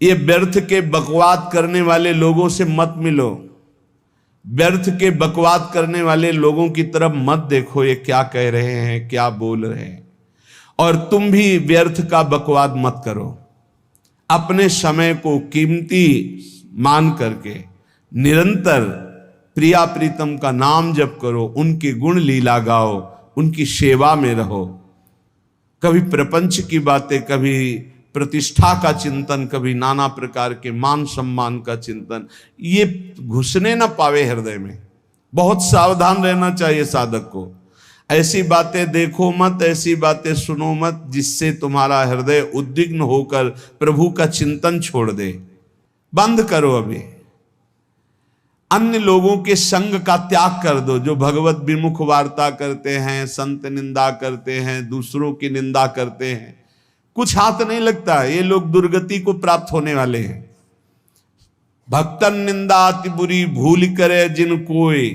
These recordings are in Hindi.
ये व्यर्थ के बकवाद करने वाले लोगों से मत मिलो, व्यर्थ के बकवाद करने वाले लोगों की तरफ मत देखो, ये क्या कह रहे हैं, क्या बोल रहे हैं। और तुम भी व्यर्थ का बकवाद मत करो। अपने समय को कीमती मान करके निरंतर प्रिया प्रीतम का नाम जप करो, उनके गुण लीला गाओ, उनकी सेवा में रहो। कभी प्रपंच की बातें, कभी प्रतिष्ठा का चिंतन, कभी नाना प्रकार के मान सम्मान का चिंतन, ये घुसने ना पावे हृदय में। बहुत सावधान रहना चाहिए साधक को। ऐसी बातें देखो मत, ऐसी बातें सुनो मत जिससे तुम्हारा हृदय उद्विग्न होकर प्रभु का चिंतन छोड़ दे। बंद करो अभी। अन्य लोगों के संग का त्याग कर दो, जो भगवत विमुख वार्ता करते हैं, संत निंदा करते हैं, दूसरों की निंदा करते हैं। कुछ हाथ नहीं लगता, ये लोग दुर्गति को प्राप्त होने वाले हैं। भक्तन निंदा अति बुरी भूल करे जिन कोय,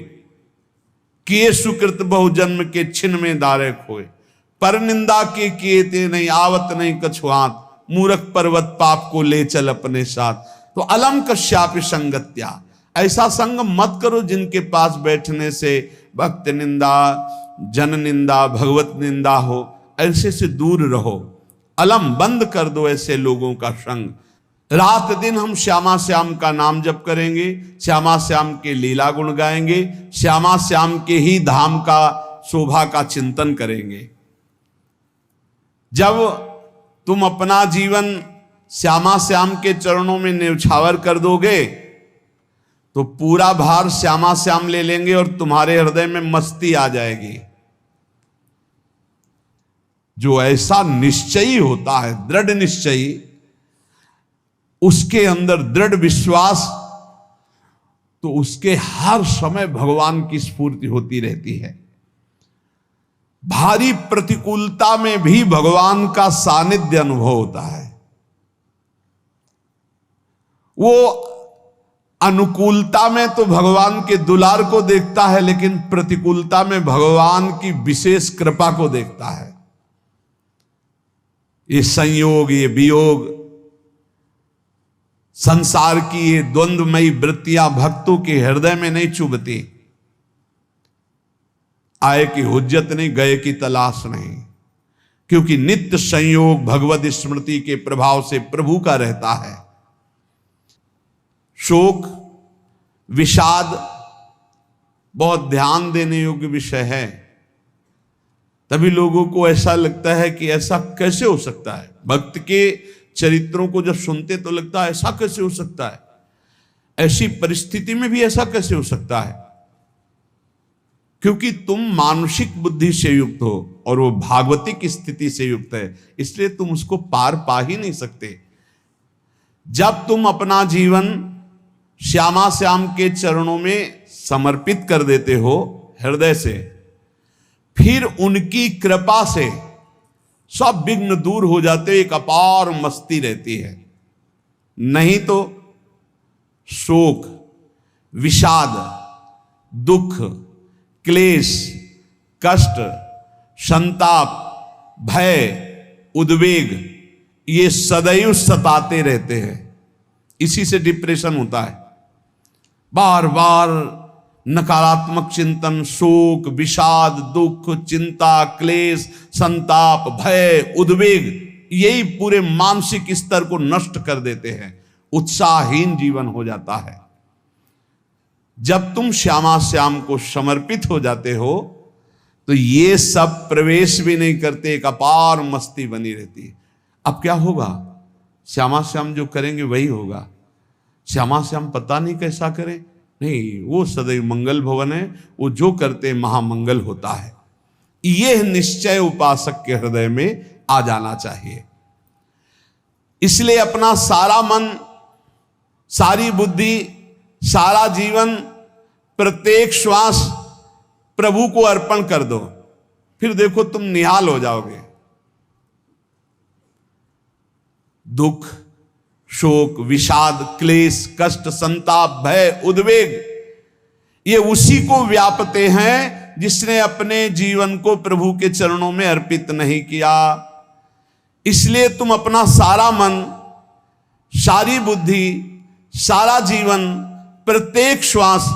किए सुकृत बहु जन्म के छिन में दारे खोए। पर निंदा के किए ते नहीं, आवत नहीं कछुआत, मूर्ख पर्वत पाप को ले चल अपने साथ। तो अलम कश्यापि संगत्या, ऐसा संग मत करो जिनके पास बैठने से भक्त निंदा, जन निंदा, भगवत निंदा हो। ऐसे से दूर रहो। अलम बंद कर दो ऐसे लोगों का संग। रात दिन हम श्यामा श्याम का नाम जप करेंगे, श्यामा श्याम के लीला गुण गाएंगे, श्यामा श्याम के ही धाम का शोभा का चिंतन करेंगे। जब तुम अपना जीवन श्यामा श्याम के चरणों में न्यौछावर कर दोगे तो पूरा भार श्यामा श्याम ले लेंगे और तुम्हारे हृदय में मस्ती आ जाएगी। जो ऐसा निश्चयी होता है, दृढ़ निश्चयी, उसके अंदर दृढ़ विश्वास, तो उसके हर समय भगवान की स्फूर्ति होती रहती है। भारी प्रतिकूलता में भी भगवान का सानिध्य अनुभव होता है। वो अनुकूलता में तो भगवान के दुलार को देखता है, लेकिन प्रतिकूलता में भगवान की विशेष कृपा को देखता है। ये संयोग, ये वियोग, संसार की ये द्वंद्वमयी वृत्तियां भक्तों के हृदय में नहीं चुभती। आए की हुज्जत नहीं, गए की तलाश नहीं, क्योंकि नित्य संयोग भगवत स्मृति के प्रभाव से प्रभु का रहता है। शोक, विषाद बहुत ध्यान देने योग्य विषय है। तभी लोगों को ऐसा लगता है कि ऐसा कैसे हो सकता है। भक्त के चरित्रों को जब सुनते तो लगता है ऐसा कैसे हो सकता है, ऐसी परिस्थिति में भी ऐसा कैसे हो सकता है। क्योंकि तुम मानसिक बुद्धि से युक्त हो और वो भागवतिक स्थिति से युक्त है, इसलिए तुम उसको पार पा ही नहीं सकते। जब तुम अपना जीवन श्यामा श्याम के चरणों में समर्पित कर देते हो हृदय से, फिर उनकी कृपा से सब विघ्न दूर हो जाते, एक अपार मस्ती रहती है। नहीं तो शोक, विषाद, दुख, क्लेश, कष्ट, संताप, भय, उद्वेग, ये सदैव सताते रहते हैं। इसी से डिप्रेशन होता है। बार बार नकारात्मक चिंतन, शोक, विषाद, दुख, चिंता, क्लेश, संताप, भय, उद्वेग, यही पूरे मानसिक स्तर को नष्ट कर देते हैं। उत्साहहीन जीवन हो जाता है। जब तुम श्यामा श्याम को समर्पित हो जाते हो तो ये सब प्रवेश भी नहीं करते, एक अपार मस्ती बनी रहती है। अब क्या होगा? श्यामा श्याम जो करेंगे वही होगा। श्यामा श्याम पता नहीं कैसा करें, नहीं, वो सदैव मंगल भवन है, वो जो करते महामंगल होता है। यह निश्चय उपासक के हृदय में आ जाना चाहिए। इसलिए अपना सारा मन, सारी बुद्धि, सारा जीवन, प्रत्येक श्वास प्रभु को अर्पण कर दो, फिर देखो तुम निहाल हो जाओगे। दुख, शोक, विषाद, क्लेश, कष्ट, संताप, भय, उद्वेग, ये उसी को व्यापते हैं जिसने अपने जीवन को प्रभु के चरणों में अर्पित नहीं किया। इसलिए तुम अपना सारा मन, सारी बुद्धि, सारा जीवन, प्रत्येक श्वास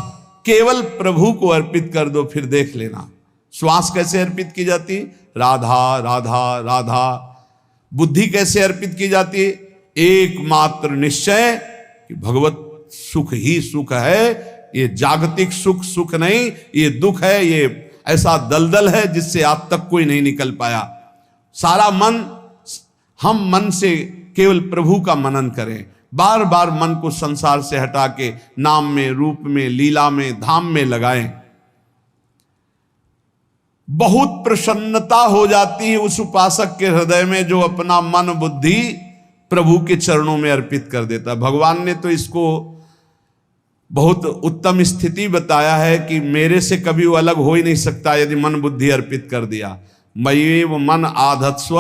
केवल प्रभु को अर्पित कर दो, फिर देख लेना श्वास कैसे अर्पित की जाती, राधा राधा राधा। बुद्धि कैसे अर्पित की जाती, एकमात्र निश्चय कि भगवत सुख ही सुख है, ये जागतिक सुख सुख नहीं, ये दुख है, ये ऐसा दलदल है जिससे आज तक कोई नहीं निकल पाया। सारा मन, हम मन से केवल प्रभु का मनन करें, बार बार मन को संसार से हटा के नाम में, रूप में, लीला में, धाम में लगाएं। बहुत प्रसन्नता हो जाती है उस उपासक के हृदय में जो अपना मन बुद्धि प्रभु के चरणों में अर्पित कर देता है। भगवान ने तो इसको बहुत उत्तम स्थिति बताया है कि मेरे से कभी वो अलग हो ही नहीं सकता यदि मन बुद्धि अर्पित कर दिया। मय्येव मन आधत्स्व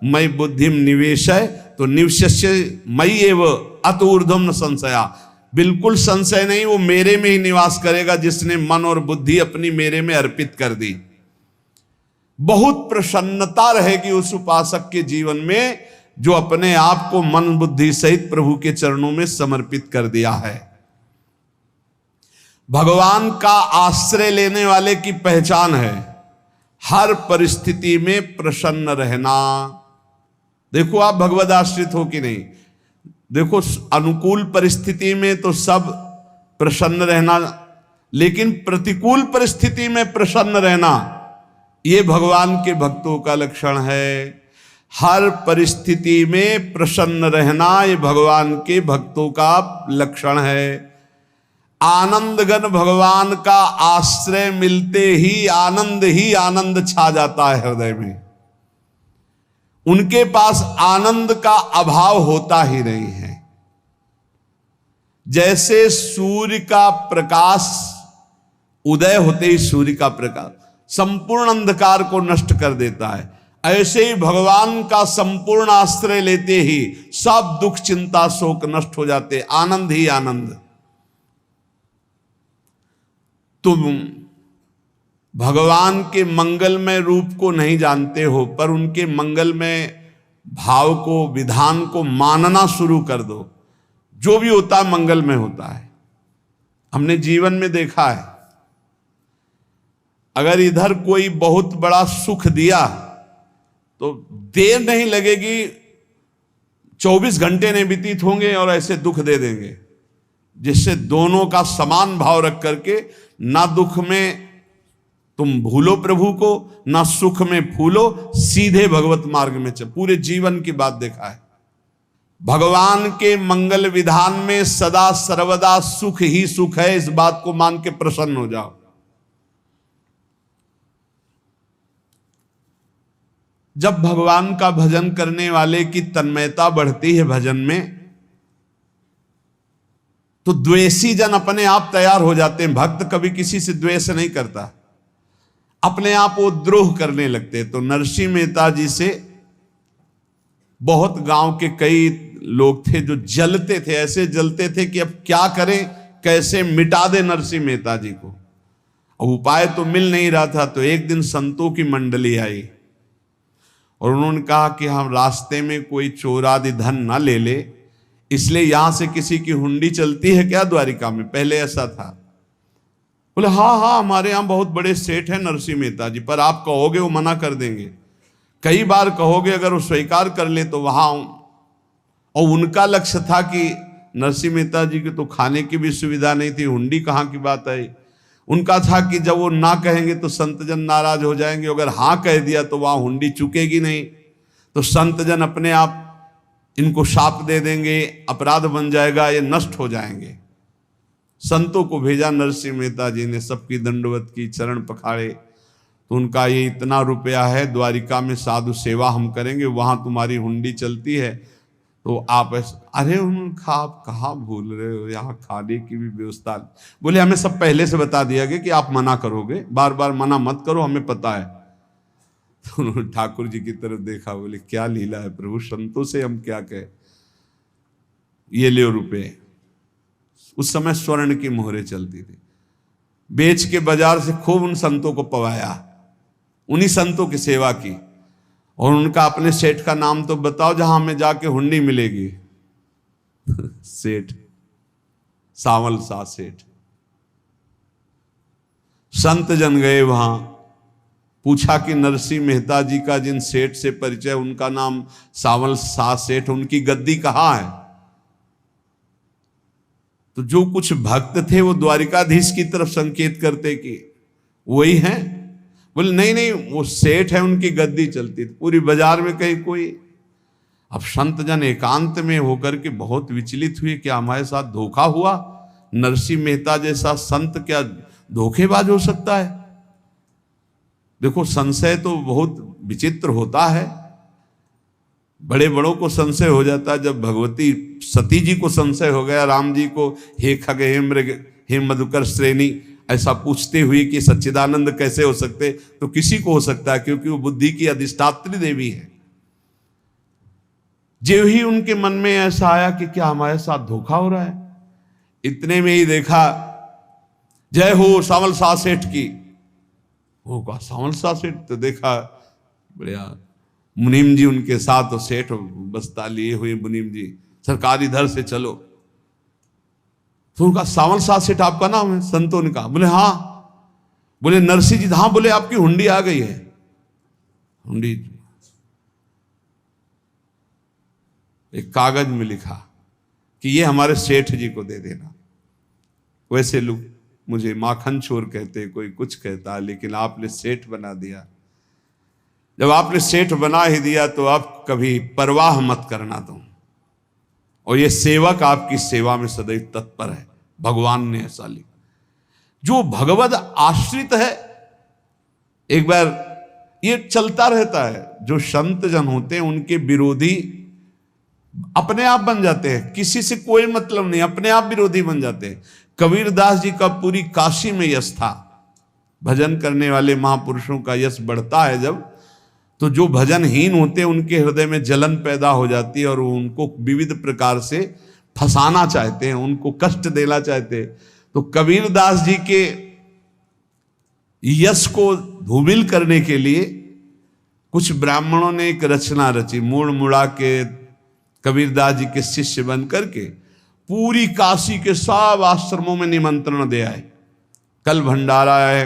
मयि बुद्धिम निवेशय, तो निवश्य मय्येव अत ऊर्ध्वं न संशया, बिल्कुल संशय नहीं, वो मेरे में ही निवास करेगा जिसने मन और बुद्धि अपनी मेरे में अर्पित कर दी। बहुत प्रसन्नता रहेगी उस उपासक के जीवन में जो अपने आप को मन बुद्धि सहित प्रभु के चरणों में समर्पित कर दिया है। भगवान का आश्रय लेने वाले की पहचान है हर परिस्थिति में प्रसन्न रहना। देखो आप भगवद आश्रित हो कि नहीं, देखो अनुकूल परिस्थिति में तो सब प्रसन्न रहना, लेकिन प्रतिकूल परिस्थिति में प्रसन्न रहना ये भगवान के भक्तों का लक्षण है। हर परिस्थिति में प्रसन्न रहना ये भगवान के भक्तों का लक्षण है। आनंदगन भगवान का आश्रय मिलते ही आनंद छा जाता है हृदय में। उनके पास आनंद का अभाव होता ही नहीं है। जैसे सूर्य का प्रकाश उदय होते ही सूर्य का प्रकाश संपूर्ण अंधकार को नष्ट कर देता है, ऐसे ही भगवान का संपूर्ण आश्रय लेते ही सब दुख चिंता शोक नष्ट हो जाते, आनंद ही आनंद। तुम भगवान के मंगलमय रूप को नहीं जानते हो, पर उनके मंगलमय भाव को, विधान को मानना शुरू कर दो। जो भी होता है मंगलमय होता है। हमने जीवन में देखा है, अगर इधर कोई बहुत बड़ा सुख दिया तो देर नहीं लगेगी, 24 घंटे नहीं व्यतीत होंगे और ऐसे दुख दे देंगे, जिससे दोनों का समान भाव रख करके ना दुख में तुम भूलो प्रभु को, ना सुख में फूलो, सीधे भगवत मार्ग में चल। पूरे जीवन की बात देखा है। भगवान के मंगल विधान में सदा सर्वदा सुख ही सुख है, इस बात को मान के प्रसन्न हो जाओ। जब भगवान का भजन करने वाले की तन्मयता बढ़ती है भजन में, तो द्वेषी जन अपने आप तैयार हो जाते हैं। भक्त कभी किसी से द्वेष नहीं करता, अपने आप वो द्रोह करने लगते। तो नरसिंह मेहता जी से बहुत गांव के कई लोग थे जो जलते थे, ऐसे जलते थे कि अब क्या करें, कैसे मिटा दे नरसिंह मेहता जी को। अब उपाय तो मिल नहीं रहा था। तो एक दिन संतों की मंडली आई और उन्होंने कहा कि हम रास्ते में कोई चोर आदि धन ना ले ले, इसलिए यहां से किसी की हुंडी चलती है क्या द्वारिका में? पहले ऐसा था। बोले हाँ, हमारे यहां बहुत बड़े सेठ हैं नरसिंह मेहता जी, पर आप कहोगे वो मना कर देंगे। कई बार कहोगे, अगर वो स्वीकार कर ले तो वहां। और उनका लक्ष्य था कि नरसिंह मेहता जी की तो खाने की भी सुविधा नहीं थी, हुंडी कहाँ की बात आई। उनका था कि जब वो ना कहेंगे तो संतजन नाराज हो जाएंगे, अगर हाँ कह दिया तो वहां हुंडी चुकेगी नहीं, तो संतजन अपने आप इनको शाप दे देंगे, अपराध बन जाएगा, ये नष्ट हो जाएंगे। संतों को भेजा नरसिंह मेहता जी ने, सबकी दंडवत की, चरण पखाड़े। तो उनका ये इतना रुपया है, द्वारिका में साधु सेवा हम करेंगे, वहां तुम्हारी हुंडी चलती है, तो आप अरे उनका आप कहाँ भूल रहे हो, यहाँ खाने की भी व्यवस्था। बोले हमें सब पहले से बता दिया गया कि आप मना करोगे, बार बार मना मत करो, हमें पता है। तो उन्होंने ठाकुर जी की तरफ देखा, बोले क्या लीला है प्रभु, संतों से हम क्या कहें, ये ले रुपए। उस समय स्वर्ण की मोहरें चलती थी, बेच के बाजार से खूब उन संतों को पवाया, उन्हीं संतों की सेवा की। और उनका अपने सेठ का नाम तो बताओ जहां हमें जाके हुंडी मिलेगी। सेठ, सावल सा सेठ। संत जन गए वहां, पूछा कि नरसिंह मेहता जी का जिन सेठ से परिचय, उनका नाम सावल सा सेठ, उनकी गद्दी कहाँ है? तो जो कुछ भक्त थे वो द्वारिकाधीश की तरफ संकेत करते कि वही हैं। बोले नहीं नहीं, वो सेठ है, उनकी गद्दी चलती। पूरी बाजार में कहीं कोई। अब संत जन एकांत में होकर के बहुत विचलित हुए, क्या हमारे साथ धोखा हुआ? नरसिंह मेहता जैसा संत क्या धोखेबाज हो सकता है? देखो, संशय तो बहुत विचित्र होता है। बड़े बड़ों को संशय हो जाता है। जब भगवती सती जी को संशय हो गया, राम जी को, हे खग हे मृग हे मधुकर श्रेणी, ऐसा पूछते हुए कि सच्चिदानंद कैसे हो सकते, तो किसी को हो सकता है, क्योंकि वो बुद्धि की अधिष्ठात्री देवी है। जो ही उनके मन में ऐसा आया कि क्या हमारे साथ धोखा हो रहा है, इतने में ही देखा जय हो सावल सा सेठ की। वो कहा सावल सा सेठ? तो देखा बढ़िया मुनीम जी उनके साथ, और सेठ बस्ता लिए हुए मुनीम जी, सरकार इधर से चलो। तो उनका सावल सा सेठ आपका नाम है? संतों ने कहा। बोले हाँ। बोले नरसिंह जी? हाँ। बोले आपकी हुंडी आ गई है। हुंडी एक कागज में लिखा कि ये हमारे सेठ जी को दे देना। वैसे लोग मुझे माखन चोर कहते, कोई कुछ कहता, लेकिन आपने सेठ बना दिया। जब आपने सेठ बना ही दिया तो आप कभी परवाह मत करना तुम। और ये सेवक आपकी सेवा में सदैव तत्पर है। भगवान ने ऐसा लिखा। जो भगवद आश्रित है, एक बार ये चलता रहता है, जो संत जन होते हैं उनके विरोधी अपने आप बन जाते हैं, किसी से कोई मतलब नहीं, अपने आप विरोधी बन जाते हैं। कबीरदास जी का पूरी काशी में यश था। भजन करने वाले महापुरुषों का यश बढ़ता है जब, तो जो भजनहीन होते हैं उनके हृदय में जलन पैदा हो जाती है, और वो उनको विविध प्रकार से फंसाना चाहते हैं, उनको कष्ट देना चाहते हैं। तो कबीरदास जी के यश को धूमिल करने के लिए कुछ ब्राह्मणों ने एक रचना रची। मुड़ मुड़ा के कबीरदास जी के शिष्य बन करके पूरी काशी के सब आश्रमों में निमंत्रण दे आए। कल भंडारा है,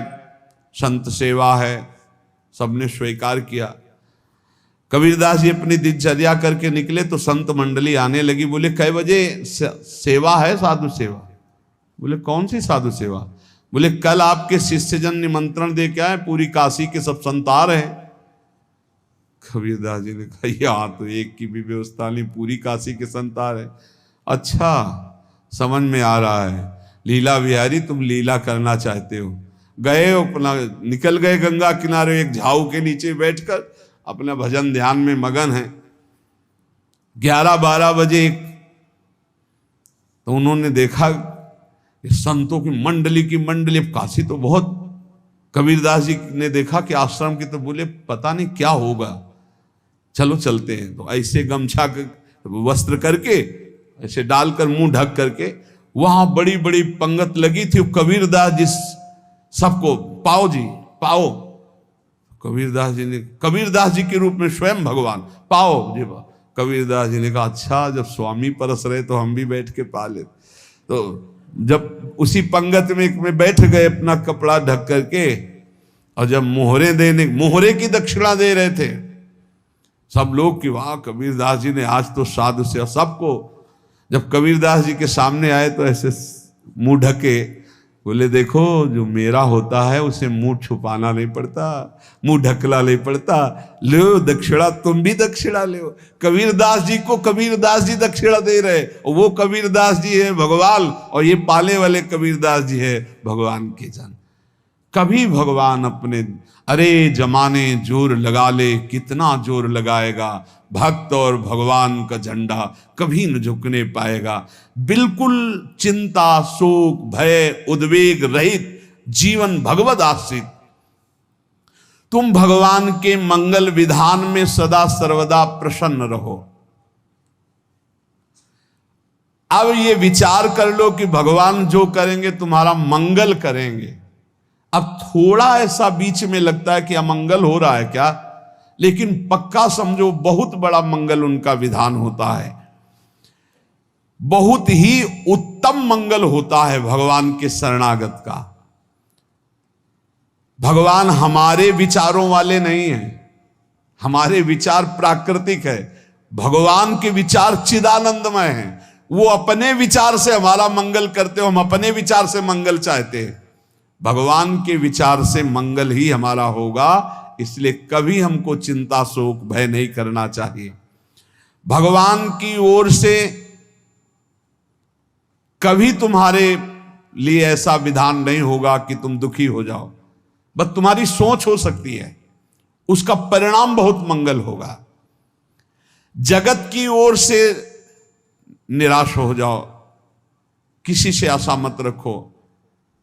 संत सेवा है, सबने स्वीकार किया। कबीरदास जी अपनी दिनचर्या करके निकले तो संत मंडली आने लगी। बोले कै बजे सेवा है? साधु सेवा। बोले कौन सी साधु सेवा? बोले कल आपके शिष्यजन निमंत्रण दे के आए, पूरी काशी के सब संत आ रहे हैं। कबीरदास जी ने कहा यहाँ तो एक की भी व्यवस्था नहीं, पूरी काशी के संत आ रहे। अच्छा, समझ में आ रहा है, लीला बिहारी तुम लीला करना चाहते हो। गए अपना निकल गए गंगा किनारे, एक झाऊ के नीचे बैठकर अपना भजन ध्यान में मगन है। 11-12 बजे तो उन्होंने देखा संतों की मंडली, काशी तो बहुत। कबीरदास जी ने देखा कि आश्रम की, तो बोले पता नहीं क्या होगा, चलो चलते हैं। तो ऐसे गमछा वस्त्र करके ऐसे डालकर मुंह ढक करके, वहां बड़ी बड़ी पंगत लगी थी। कबीरदास जी सबको पाओ जी पाओ। कबीरदास जी के रूप में स्वयं भगवान पाओ जी। कबीरदास जी ने कहा अच्छा, जब स्वामी परस रहे तो हम भी बैठ के पा ले। तो जब उसी पंगत में बैठ गए अपना कपड़ा ढक करके, और जब मोहरे की दक्षिणा दे रहे थे सब लोग कि वाह कबीरदास जी ने आज तो साधु से। सबको जब कबीरदास जी के सामने आए तो ऐसे मुंह ढके, बोले देखो जो मेरा होता है उसे मुंह छुपाना नहीं पड़ता, मुंह ढकला नहीं पड़ता। लो दक्षिणा, तुम भी दक्षिणा लो। कबीरदास जी को कबीरदास जी दक्षिणा दे रहे, और वो कबीरदास जी है भगवान, और ये पाले वाले कबीरदास जी है भगवान के जन। कभी भगवान अपने, अरे जमाने जोर लगा ले, कितना जोर लगाएगा, भक्त और भगवान का झंडा कभी न झुकने पाएगा। बिल्कुल चिंता, शोक, भय, उद्वेग रहित जीवन भगवद आश्रित। तुम भगवान के मंगल विधान में सदा सर्वदा प्रसन्न रहो। अब ये विचार कर लो कि भगवान जो करेंगे तुम्हारा मंगल करेंगे। अब थोड़ा ऐसा बीच में लगता है कि अमंगल हो रहा है क्या, लेकिन पक्का समझो बहुत बड़ा मंगल उनका विधान होता है। बहुत ही उत्तम मंगल होता है भगवान के शरणागत का। भगवान हमारे विचारों वाले नहीं हैं, हमारे विचार प्राकृतिक है, भगवान के विचार चिदानंदमय हैं। वो अपने विचार से हमारा मंगल करते हो, हम अपने विचार से मंगल चाहते हैं। भगवान के विचार से मंगल ही हमारा होगा, इसलिए कभी हमको चिंता शोक भय नहीं करना चाहिए। भगवान की ओर से कभी तुम्हारे लिए ऐसा विधान नहीं होगा कि तुम दुखी हो जाओ, बस तुम्हारी सोच हो सकती है, उसका परिणाम बहुत मंगल होगा। जगत की ओर से निराश हो जाओ, किसी से आशा मत रखो,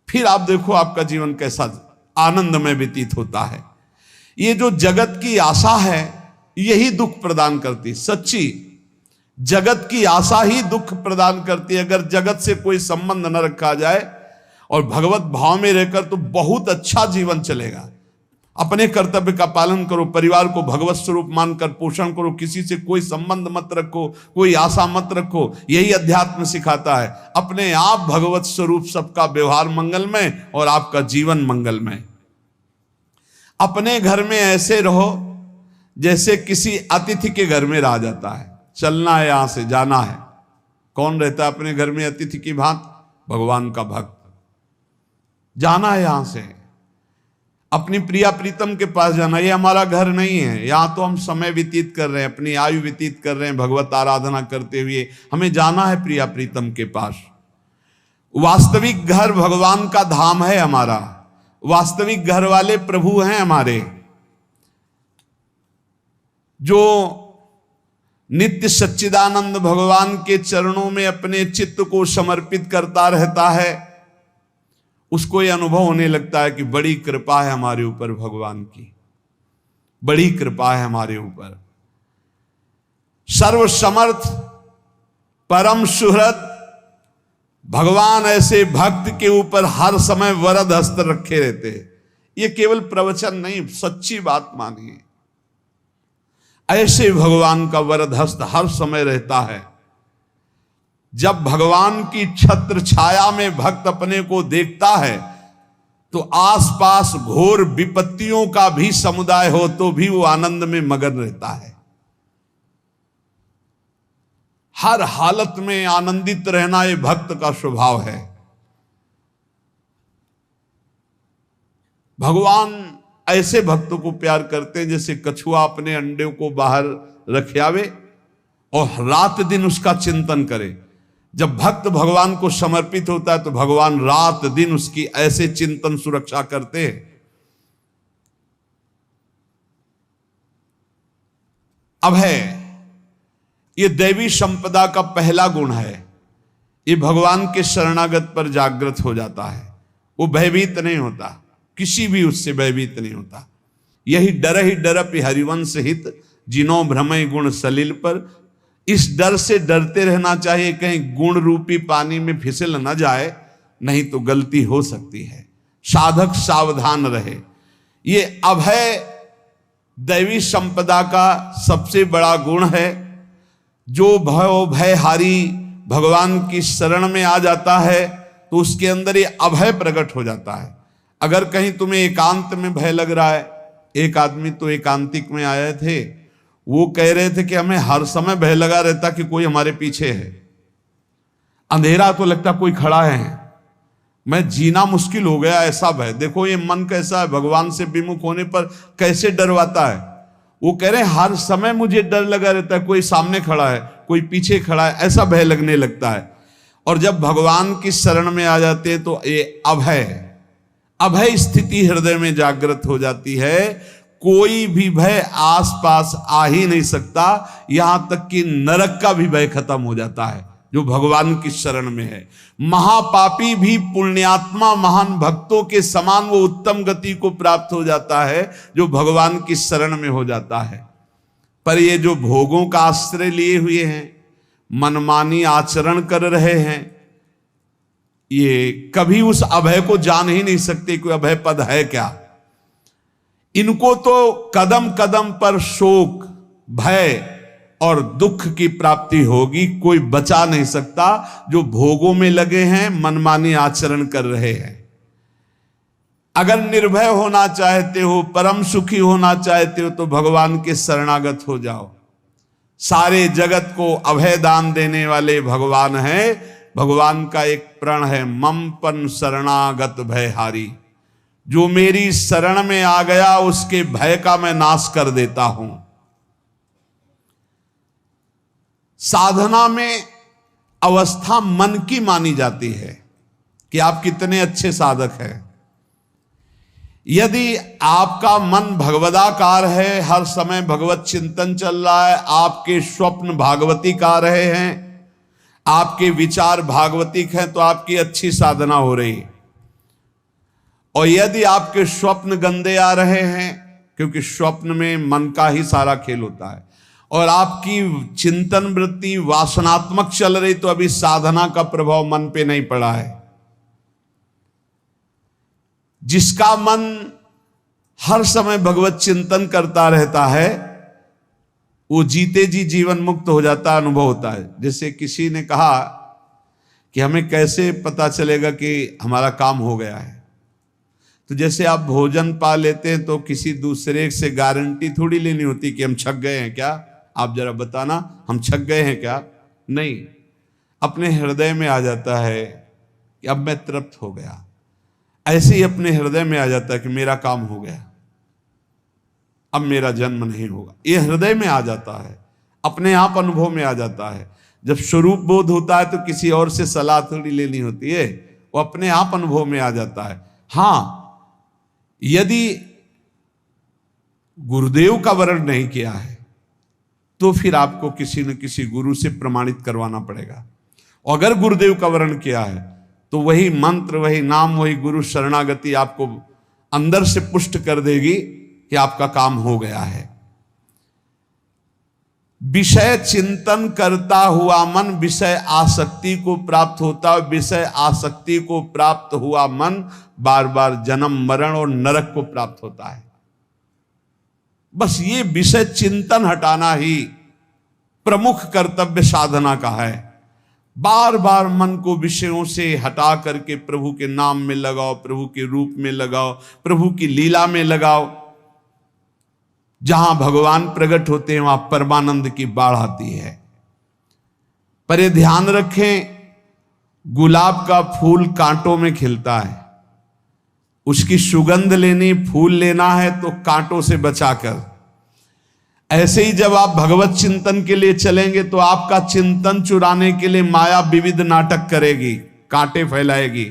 फिर आप देखो आपका जीवन कैसा आनंदमय व्यतीत होता है। ये जो जगत की आशा है यही दुख प्रदान करती, सच्ची जगत की आशा ही दुख प्रदान करती है। अगर जगत से कोई संबंध न रखा जाए और भगवत भाव में रहकर तो बहुत अच्छा जीवन चलेगा। अपने कर्तव्य का पालन करो, परिवार को भगवत स्वरूप मानकर पोषण करो, किसी से कोई संबंध मत रखो, कोई आशा मत रखो, यही अध्यात्म सिखाता है। अपने आप भगवत स्वरूप, सबका व्यवहार मंगलमय और आपका जीवन मंगलमय। अपने घर में ऐसे रहो जैसे किसी अतिथि के घर में रह जाता है, चलना है यहां से जाना है। कौन रहता है अपने घर में अतिथि की भांति? भगवान का भक्त। जाना है यहां से, अपनी प्रिया प्रीतम के पास जाना। ये हमारा घर नहीं है, यहां तो हम समय व्यतीत कर रहे हैं, अपनी आयु व्यतीत कर रहे हैं भगवत आराधना करते हुए। हमें जाना है प्रिया प्रीतम के पास। वास्तविक घर भगवान का धाम है हमारा, वास्तविक घर वाले प्रभु हैं हमारे, जो नित्य सच्चिदानंद भगवान के चरणों में अपने चित्त को समर्पित करता रहता है। उसको यह अनुभव होने लगता है कि बड़ी कृपा है हमारे ऊपर, भगवान की बड़ी कृपा है हमारे ऊपर। सर्वसमर्थ परम सुहृद भगवान ऐसे भक्त के ऊपर हर समय वरद हस्त रखे रहते हैं। ये केवल प्रवचन नहीं, सच्ची बात मानिए। ऐसे भगवान का वरद हस्त हर समय रहता है। जब भगवान की छत्र छाया में भक्त अपने को देखता है तो आसपास घोर विपत्तियों का भी समुदाय हो तो भी वो आनंद में मगन रहता है। हर हालत में आनंदित रहना ये भक्त का स्वभाव है। भगवान ऐसे भक्तों को प्यार करते हैं जैसे कछुआ अपने अंडे को बाहर रख आवे और रात दिन उसका चिंतन करे। जब भक्त भगवान को समर्पित होता है तो भगवान रात दिन उसकी ऐसे चिंतन सुरक्षा करते हैं। अभय, ये दैवी संपदा का पहला गुण है। ये भगवान के शरणागत पर जागृत हो जाता है, वो भयभीत नहीं होता, किसी भी उससे भयभीत नहीं होता। यही डरपि हरिवंश हित, जिनो भ्रमय गुण सलिल पर। इस डर से डरते रहना चाहिए कहीं गुण रूपी पानी में फिसल न जाए, नहीं तो गलती हो सकती है। साधक सावधान रहे। ये अभय दैवी संपदा का सबसे बड़ा गुण है। जो भयहारी भगवान की शरण में आ जाता है तो उसके अंदर ये अभय प्रकट हो जाता है। अगर कहीं तुम्हें एकांत में भय लग रहा है, एक आदमी तो एकांतिक में आए थे, वो कह रहे थे कि हमें हर समय भय लगा रहता कि कोई हमारे पीछे है, अंधेरा तो लगता कोई खड़ा है, मैं जीना मुश्किल हो गया, ऐसा भय। देखो ये मन कैसा है, भगवान से विमुख होने पर कैसे डरवाता है। वो कह रहे हैं हर समय मुझे डर लगा रहता है, कोई सामने खड़ा है, कोई पीछे खड़ा है, ऐसा भय लगने लगता है। और जब भगवान की शरण में आ जाते हैं तो ये अभय स्थिति हृदय में जागृत हो जाती है। कोई भी भय आसपास आ ही नहीं सकता, यहां तक कि नरक का भी भय खत्म हो जाता है जो भगवान की शरण में है। महापापी भी पुण्यात्मा महान भक्तों के समान वो उत्तम गति को प्राप्त हो जाता है जो भगवान की शरण में हो जाता है। पर ये जो भोगों का आश्रय लिए हुए हैं, मनमानी आचरण कर रहे हैं, ये कभी उस अभय को जान ही नहीं सकते कोई अभय पद है क्या। इनको तो कदम कदम पर शोक, भय, और दुख की प्राप्ति होगी। कोई बचा नहीं सकता जो भोगों में लगे हैं, मनमानी आचरण कर रहे हैं। अगर निर्भय होना चाहते हो, परम सुखी होना चाहते हो, तो भगवान के शरणागत हो जाओ। सारे जगत को अभय दान देने वाले भगवान हैं। भगवान का एक प्रण है, ममपन शरणागत भयहारी। जो मेरी शरण में आ गया उसके भय का मैं नाश कर देता हूं। साधना में अवस्था मन की मानी जाती है कि आप कितने अच्छे साधक हैं। यदि आपका मन भगवदाकार है, हर समय भगवत चिंतन चल रहा है, आपके स्वप्न भागवती का रहे हैं, आपके विचार भागवतिक हैं, तो आपकी अच्छी साधना हो रही है। और यदि आपके स्वप्न गंदे आ रहे हैं, क्योंकि स्वप्न में मन का ही सारा खेल होता है, और आपकी चिंतन वृत्ति वासनात्मक चल रही, तो अभी साधना का प्रभाव मन पे नहीं पड़ा है। जिसका मन हर समय भगवत चिंतन करता रहता है, वो जीते जी जीवन मुक्त हो जाता, अनुभव होता है। जैसे किसी ने कहा कि हमें कैसे पता चलेगा कि हमारा काम हो गया है, तो जैसे आप भोजन पा लेते हैं तो किसी दूसरे से गारंटी थोड़ी लेनी होती कि हम छक गए हैं क्या, आप जरा बताना हम छक गए हैं क्या। नहीं, अपने हृदय में आ जाता है कि अब मैं तृप्त हो गया। ऐसे ही अपने हृदय में आ जाता है कि मेरा काम हो गया, अब मेरा जन्म नहीं होगा। ये हृदय में आ जाता है, अपने आप अनुभव में आ जाता है। जब स्वरूप बोध होता है तो किसी और से सलाह थोड़ी लेनी होती है, वो अपने आप अनुभव में आ जाता है। हाँ, यदि गुरुदेव का वर्ण नहीं किया है तो फिर आपको किसी न किसी गुरु से प्रमाणित करवाना पड़ेगा। और अगर गुरुदेव का वर्ण किया है तो वही मंत्र, वही नाम, वही गुरु शरणागति आपको अंदर से पुष्ट कर देगी कि आपका काम हो गया है। विषय चिंतन करता हुआ मन विषय आसक्ति को प्राप्त होता है। विषय आसक्ति को प्राप्त हुआ मन बार बार जन्म मरण और नरक को प्राप्त होता है। बस ये विषय चिंतन हटाना ही प्रमुख कर्तव्य साधना का है। बार बार मन को विषयों से हटा करके प्रभु के नाम में लगाओ, प्रभु के रूप में लगाओ, प्रभु की लीला में लगाओ। जहां भगवान प्रकट होते हैं वहां परमानंद की बाढ़ आती है। पर ये ध्यान रखें, गुलाब का फूल कांटों में खिलता है, उसकी सुगंध लेनी, फूल लेना है तो कांटों से बचाकर। ऐसे ही जब आप भगवत चिंतन के लिए चलेंगे तो आपका चिंतन चुराने के लिए माया विविध नाटक करेगी, कांटे फैलाएगी।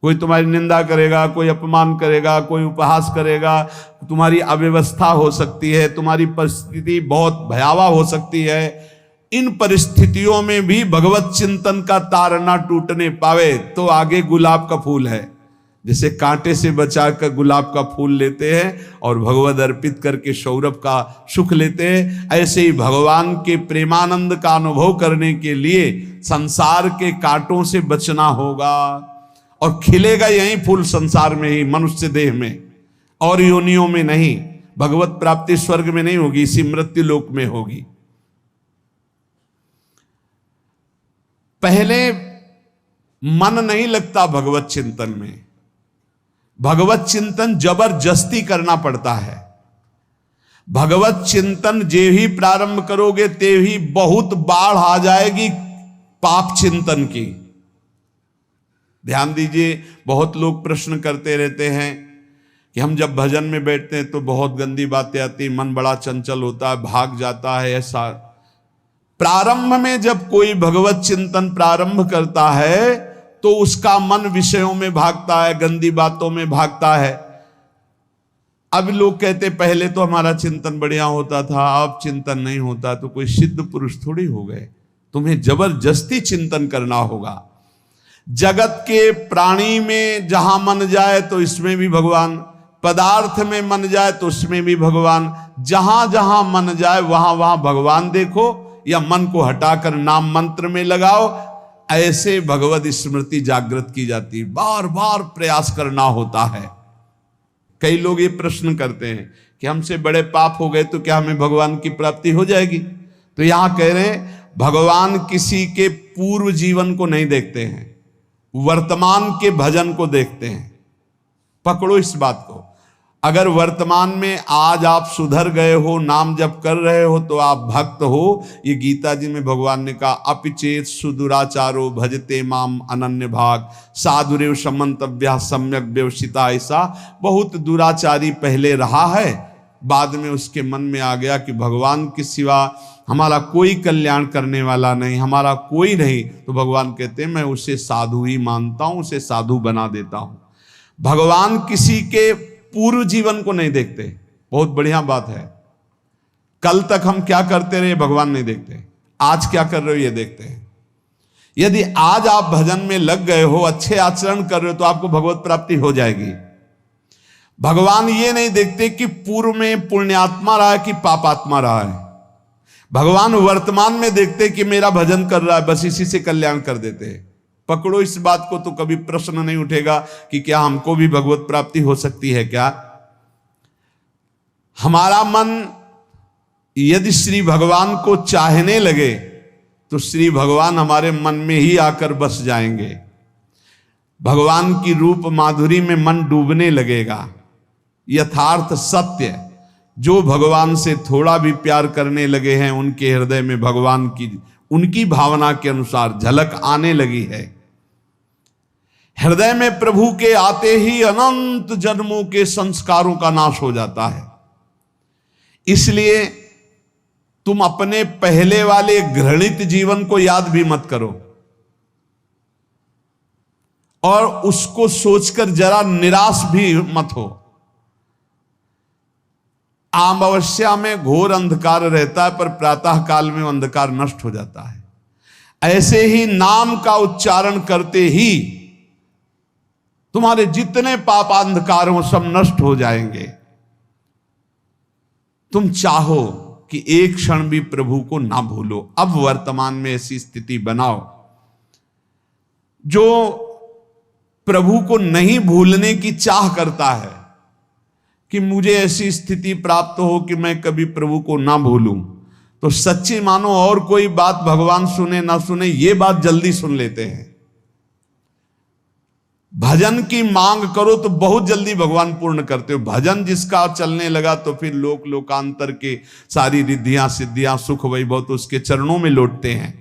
कोई तुम्हारी निंदा करेगा, कोई अपमान करेगा, कोई उपहास करेगा, तुम्हारी अव्यवस्था हो सकती है, तुम्हारी परिस्थिति बहुत भयावह हो सकती है। इन परिस्थितियों में भी भगवत चिंतन का तार ना टूटने पावे तो आगे गुलाब का फूल है। जैसे कांटे से बचाकर गुलाब का फूल लेते हैं और भगवद अर्पित करके सौरभ का सुख लेते हैं, ऐसे ही भगवान के प्रेमानंद का अनुभव करने के लिए संसार के कांटों से बचना होगा। और खिलेगा यही फूल संसार में ही, मनुष्य देह में, और योनियों में नहीं। भगवत प्राप्ति स्वर्ग में नहीं होगी, इसी मृत्यु लोक में होगी। पहले मन नहीं लगता भगवत चिंतन में, भगवत चिंतन जबरदस्ती करना पड़ता है। भगवत चिंतन जे ही प्रारंभ करोगे ते ही बहुत बाढ़ आ जाएगी पाप चिंतन की। ध्यान दीजिए, बहुत लोग प्रश्न करते रहते हैं कि हम जब भजन में बैठते हैं तो बहुत गंदी बातें आती, मन बड़ा चंचल होता है, भाग जाता है। ऐसा प्रारंभ में जब कोई भगवत चिंतन प्रारंभ करता है तो उसका मन विषयों में भागता है, गंदी बातों में भागता है। अब लोग कहते पहले तो हमारा चिंतन बढ़िया होता था, अब चिंतन नहीं होता। तो कोई सिद्ध पुरुष थोड़ी हो गए, तुम्हें जबरदस्ती चिंतन करना होगा। जगत के प्राणी में जहां मन जाए तो इसमें भी भगवान, पदार्थ में मन जाए तो उसमें भी भगवान, जहां जहां मन जाए वहां वहां भगवान देखो, या मन को हटाकर नाम मंत्र में लगाओ। ऐसे भगवत स्मृति जागृत की जाती है, बार बार प्रयास करना होता है। कई लोग ये प्रश्न करते हैं कि हमसे बड़े पाप हो गए तो क्या हमें भगवान की प्राप्ति हो जाएगी? तो यहां कह रहे हैं भगवान किसी के पूर्व जीवन को नहीं देखते हैं, वर्तमान के भजन को देखते हैं। पकड़ो इस बात को। अगर वर्तमान में आज आप सुधर गए हो, नाम जप कर रहे हो, तो आप भक्त हो। ये गीता जी में भगवान ने कहा, अपिचेत सुदुराचारो भजते माम अनन्य भाग साधुरेव समन्तव्या सम्यक व्यवसिता। ऐसा बहुत दुराचारी पहले रहा है, बाद में उसके मन में आ गया कि भगवान के सिवा हमारा कोई कल्याण करने वाला नहीं, हमारा कोई नहीं। तो भगवान कहते हैं मैं उसे साधु ही मानता हूं, उसे साधु बना देता हूं। भगवान किसी के पूर्व जीवन को नहीं देखते। बहुत बढ़िया बात है। कल तक हम क्या करते रहे भगवान नहीं देखते, आज क्या कर रहे हो ये देखते हैं। यदि आज आप भजन में लग गए हो, अच्छे आचरण कर रहे हो, तो आपको भगवत प्राप्ति हो जाएगी। भगवान ये नहीं देखते कि पूर्व में पुण्यात्मा रहा है कि पापात्मा रहा है। भगवान वर्तमान में देखते कि मेरा भजन कर रहा है, बस इसी से कल्याण कर देते हैं। पकड़ो इस बात को, तो कभी प्रश्न नहीं उठेगा कि क्या हमको भी भगवत प्राप्ति हो सकती है क्या। हमारा मन यदि श्री भगवान को चाहने लगे तो श्री भगवान हमारे मन में ही आकर बस जाएंगे। भगवान की रूप माधुरी में मन डूबने लगेगा। यथार्थ सत्य, जो भगवान से थोड़ा भी प्यार करने लगे हैं, उनके हृदय में भगवान की उनकी भावना के अनुसार झलक आने लगी है। हृदय में प्रभु के आते ही अनंत जन्मों के संस्कारों का नाश हो जाता है। इसलिए तुम अपने पहले वाले घृणित जीवन को याद भी मत करो और उसको सोचकर जरा निराश भी मत हो। अमावस्या में घोर अंधकार रहता है, पर प्रातः काल में अंधकार नष्ट हो जाता है। ऐसे ही नाम का उच्चारण करते ही तुम्हारे जितने पाप अंधकार हो सब नष्ट हो जाएंगे। तुम चाहो कि एक क्षण भी प्रभु को ना भूलो। अब वर्तमान में ऐसी स्थिति बनाओ। जो प्रभु को नहीं भूलने की चाह करता है कि मुझे ऐसी स्थिति प्राप्त हो कि मैं कभी प्रभु को ना भूलूं, तो सच्ची मानो और कोई बात भगवान सुने ना सुने, ये बात जल्दी सुन लेते हैं। भजन की मांग करो तो बहुत जल्दी भगवान पूर्ण करते हो। भजन जिसका चलने लगा तो फिर लोकांतर के सारी रिद्धियां सिद्धियां सुख वैभव तो उसके चरणों में लौटते हैं।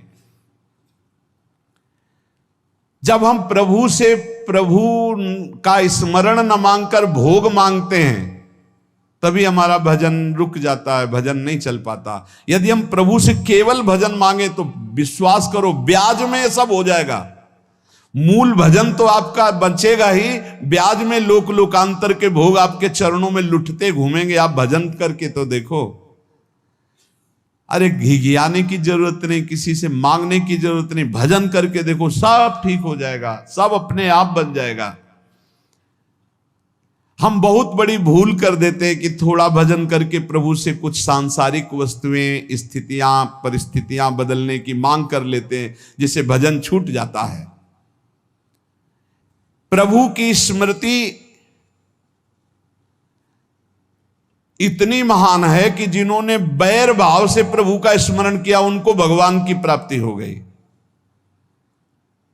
जब हम प्रभु से प्रभु का स्मरण न मांगकर भोग मांगते हैं, तभी हमारा भजन रुक जाता है, भजन नहीं चल पाता। यदि हम प्रभु से केवल भजन मांगे तो विश्वास करो ब्याज में सब हो जाएगा। मूल भजन तो आपका बचेगा ही, ब्याज में लोकांतर के भोग आपके चरणों में लुटते घूमेंगे। आप भजन करके तो देखो। अरे घिघियाने की जरूरत नहीं, किसी से मांगने की जरूरत नहीं, भजन करके देखो, सब ठीक हो जाएगा, सब अपने आप बन जाएगा। हम बहुत बड़ी भूल कर देते हैं कि थोड़ा भजन करके प्रभु से कुछ सांसारिक वस्तुएं, स्थितियां, परिस्थितियां बदलने की मांग कर लेते हैं, जिससे भजन छूट जाता है। प्रभु की स्मृति इतनी महान है कि जिन्होंने बैर भाव से प्रभु का स्मरण किया उनको भगवान की प्राप्ति हो गई।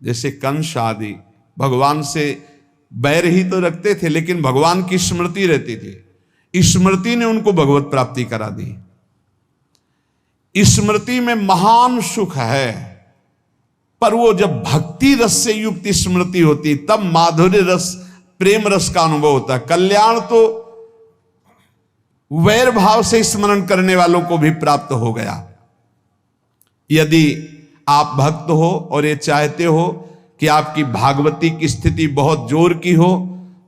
जैसे कंस आदि भगवान से बैर ही तो रखते थे, लेकिन भगवान की स्मृति रहती थी। स्मृति ने उनको भगवत प्राप्ति करा दी। स्मृति में महान सुख है, पर वो जब भक्ति रस से युक्त स्मृति होती तब माधुर्य रस, प्रेम रस का अनुभव होता है। कल्याण तो वैर भाव से स्मरण करने वालों को भी प्राप्त हो गया। यदि आप भक्त हो और ये चाहते हो कि आपकी भागवती की स्थिति बहुत जोर की हो,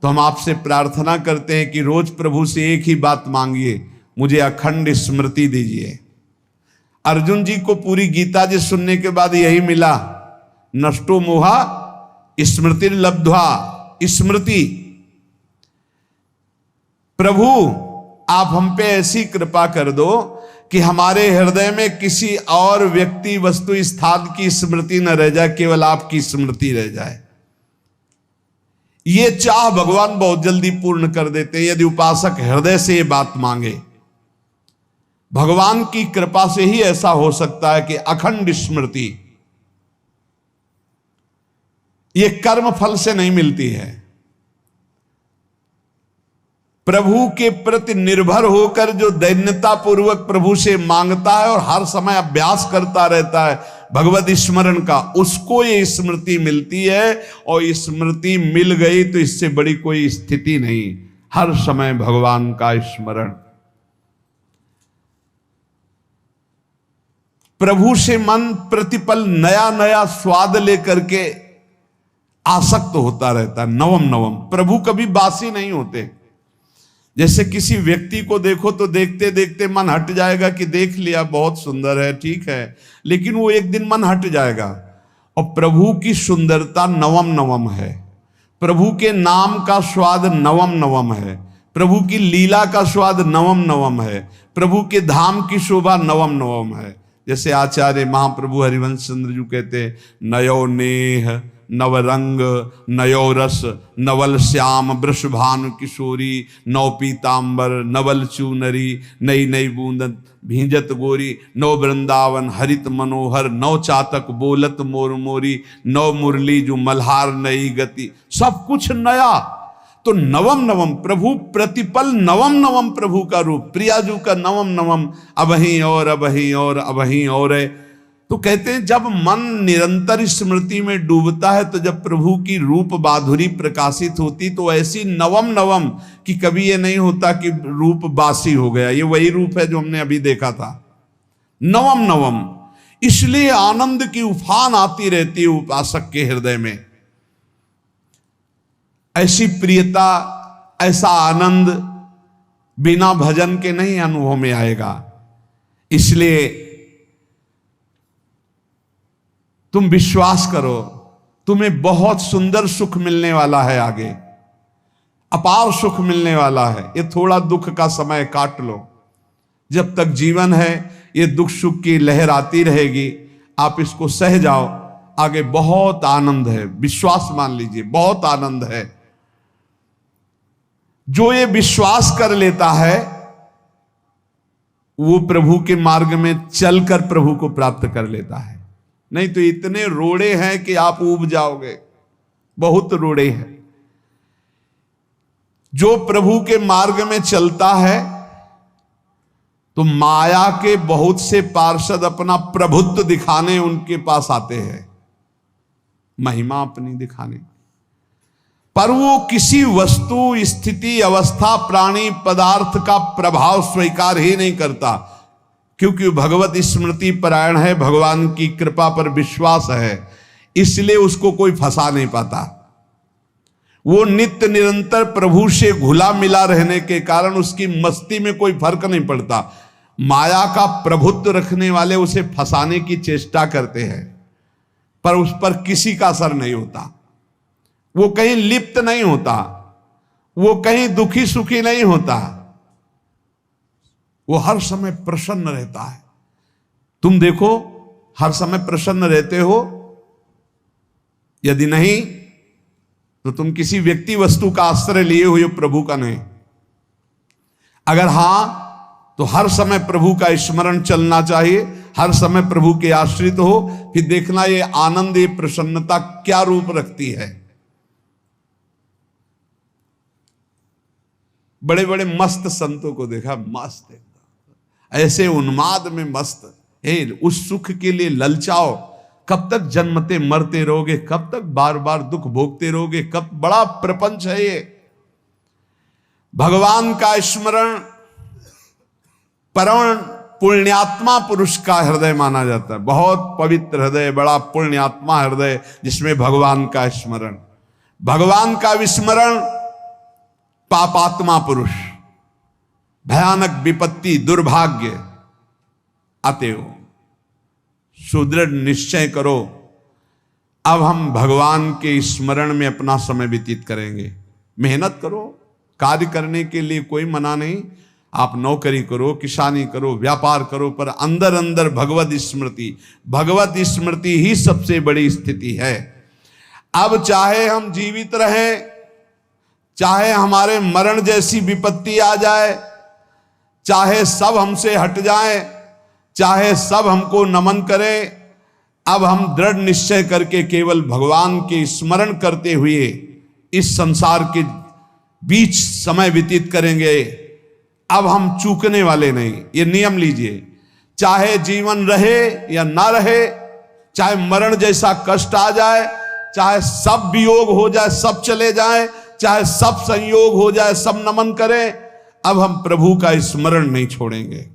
तो हम आपसे प्रार्थना करते हैं कि रोज प्रभु से एक ही बात मांगिए, मुझे अखंड स्मृति दीजिए। अर्जुन जी को पूरी गीता जी सुनने के बाद यही मिला, नष्टो मोहा स्मृति लब्ध्वा। स्मृति, प्रभु आप हम पे ऐसी कृपा कर दो कि हमारे हृदय में किसी और व्यक्ति, वस्तु, स्थान की स्मृति न रह जाए, केवल आपकी स्मृति रह जाए। ये चाह भगवान बहुत जल्दी पूर्ण कर देते हैं यदि उपासक हृदय से ये बात मांगे। भगवान की कृपा से ही ऐसा हो सकता है कि अखंड स्मृति ये कर्म फल से नहीं मिलती है। प्रभु के प्रति निर्भर होकर जो दैन्यता पूर्वक प्रभु से मांगता है और हर समय अभ्यास करता रहता है भगवत स्मरण का, उसको ये स्मृति मिलती है। और स्मृति मिल गई तो इससे बड़ी कोई स्थिति नहीं, हर समय भगवान का स्मरण। प्रभु से मन प्रतिपल नया नया स्वाद लेकर के आसक्त होता रहता है, नवम नवम। प्रभु कभी बासी नहीं होते। जैसे किसी व्यक्ति को देखो तो देखते देखते मन हट जाएगा कि देख लिया, बहुत सुंदर है, ठीक है, लेकिन वो एक दिन मन हट जाएगा। और प्रभु की सुंदरता नवम नवम है, प्रभु के नाम का स्वाद नवम नवम है, प्रभु की लीला का स्वाद नवम नवम है, प्रभु के धाम की शोभा नवम नवम है। जैसे आचार्य महाप्रभु हरिवंश चंद्र जी कहते, नयो नेह नवरंग नयो रस नवल श्याम वृषभानु किशोरी, नव पीतांबर नवल चूनरी, नई नई बूंदन भींजत गोरी, नव वृंदावन हरित मनोहर, नव चातक बोलत मोर मोरी, नव मुरली जो मल्हार नई गति, सब कुछ नया। तो नवम नवम प्रभु प्रतिपल नवम नवम प्रभु का रूप, प्रियाजू का नवम नवम, अबहीं और अबहीं और अबहीं और है। तो कहते हैं जब मन निरंतर स्मृति में डूबता है तो जब प्रभु की रूप माधुरी प्रकाशित होती तो ऐसी नवम नवम कि कभी ये नहीं होता कि रूप बासी हो गया। ये वही रूप है जो हमने अभी देखा था, नवम नवम। इसलिए आनंद की उफान आती रहती है उपासक के हृदय में। ऐसी प्रियता, ऐसा आनंद बिना भजन के नहीं अनुभव में आएगा। इसलिए तुम विश्वास करो, तुम्हें बहुत सुंदर सुख मिलने वाला है, आगे अपार सुख मिलने वाला है। ये थोड़ा दुख का समय काट लो, जब तक जीवन है ये दुख सुख की लहर आती रहेगी, आप इसको सह जाओ, आगे बहुत आनंद है, विश्वास मान लीजिए, बहुत आनंद है। जो ये विश्वास कर लेता है वो प्रभु के मार्ग में चलकर प्रभु को प्राप्त कर लेता है। नहीं तो इतने रोड़े हैं कि आप ऊब जाओगे, बहुत रोड़े हैं। जो प्रभु के मार्ग में चलता है तो माया के बहुत से पार्षद अपना प्रभुत्व दिखाने उनके पास आते हैं, महिमा अपनी दिखाने, पर वो किसी वस्तु स्थिति अवस्था प्राणी पदार्थ का प्रभाव स्वीकार ही नहीं करता, क्योंकि भगवत स्मृति परायण है, भगवान की कृपा पर विश्वास है, इसलिए उसको कोई फंसा नहीं पाता। वो नित्य निरंतर प्रभु से घुला मिला रहने के कारण उसकी मस्ती में कोई फर्क नहीं पड़ता। माया का प्रभुत्व रखने वाले उसे फंसाने की चेष्टा करते हैं, पर उस पर किसी का असर नहीं होता। वो कहीं लिप्त नहीं होता, वो कहीं दुखी सुखी नहीं होता, वो हर समय प्रसन्न रहता है। तुम देखो, हर समय प्रसन्न रहते हो? यदि नहीं तो तुम किसी व्यक्ति वस्तु का आश्रय लिए हुए, प्रभु का नहीं। अगर हां तो हर समय प्रभु का स्मरण चलना चाहिए, हर समय प्रभु के आश्रित हो, फिर देखना ये आनंद, ये प्रसन्नता क्या रूप रखती है। बड़े बड़े मस्त संतों को देखा, मस्त ऐसे उन्माद में मस्त है, उस सुख के लिए ललचाओ। कब तक जन्मते मरते रहोगे, कब तक बार बार दुख भोगते रहोगे, कब? बड़ा प्रपंच है ये। भगवान का स्मरण परम पुण्यात्मा पुरुष का हृदय माना जाता है, बहुत पवित्र हृदय, बड़ा पुण्यात्मा हृदय जिसमें भगवान का स्मरण। भगवान का विस्मरण पापात्मा पुरुष, भयानक विपत्ति दुर्भाग्य आते हो। सुदृढ़ निश्चय करो, अब हम भगवान के स्मरण में अपना समय व्यतीत करेंगे। मेहनत करो, कार्य करने के लिए कोई मना नहीं, आप नौकरी करो, किसानी करो, व्यापार करो, पर अंदर अंदर भगवत स्मृति, भगवत स्मृति ही सबसे बड़ी स्थिति है। अब चाहे हम जीवित रहें, चाहे हमारे मरण जैसी विपत्ति आ जाए, चाहे सब हमसे हट जाएं, चाहे सब हमको नमन करें, अब हम दृढ़ निश्चय करके केवल भगवान के स्मरण करते हुए इस संसार के बीच समय व्यतीत करेंगे। अब हम चूकने वाले नहीं। ये नियम लीजिए, चाहे जीवन रहे या ना रहे, चाहे मरण जैसा कष्ट आ जाए, चाहे सब वियोग हो जाए, सब चले जाए, चाहे सब संयोग हो जाए, सब नमन करें, अब हम प्रभु का स्मरण नहीं छोड़ेंगे।